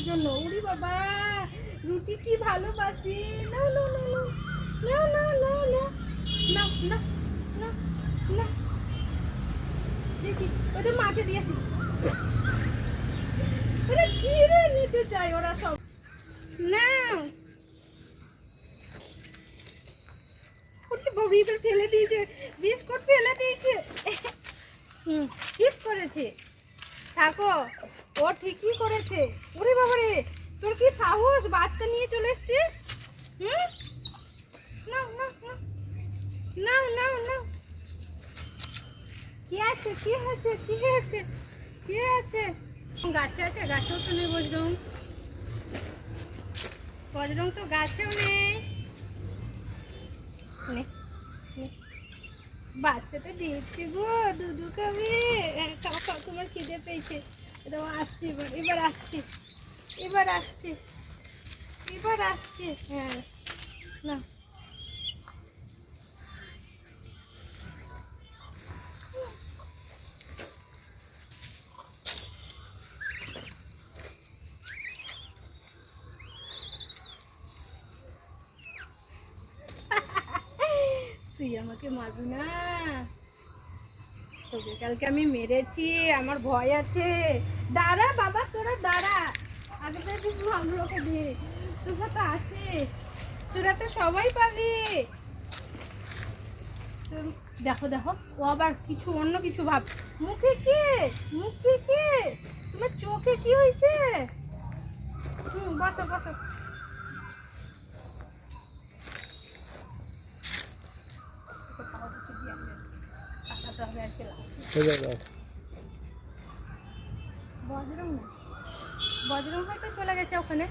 জন্য। উরি বাবা, রুটি কি ভালোবাসি। না না না না না না না না না না না, দেখি ওদের মাকে দিয়েছি। ওরা ছিঁড়ে নিতে চায় ওরা সব। না ফেলে দিয়েছে, বিস্কুট ফেলে দিয়েছে। ঠিক করেছে, থাকো, ও ঠিকই করেছে। ওরে বাবারে, তোর কি সাহস, বাচ্চা নিয়ে চলে এসছিস। না না না না না, কি আছে, কি আছে, কি আছে, কি আছে? গাছে আছে, গাছেও তো নেই বজরং। বজরং তো গাছেও নেই। বাচ্চাটা দিচ্ছি গো, দুধু খাবে। খাও খাও, তোমার খিদে পেয়েছে। এবার আসছি, এবার আসছি, এবার আসছি, এবার আসছি। হ্যাঁ না, তুই আমাকে মারবি না, তোকে কালকে আমি মেরেছি, আমার ভয় আছে। দাঁড়া বাবা, তোরা দাঁড়া, আগে তো একটু আমলোকে দে। তোরা তো আসিস, তোরা তো সবাই পাবি। দেখো দেখো, ও আবার কিছু অন্য কিছু ভাব। মুখে কি, মুখে কি, তোমার চোখে কি হয়েছে? বসো বসো। বজরং না, বজরং হয়তো চলে গেছে ওখানে।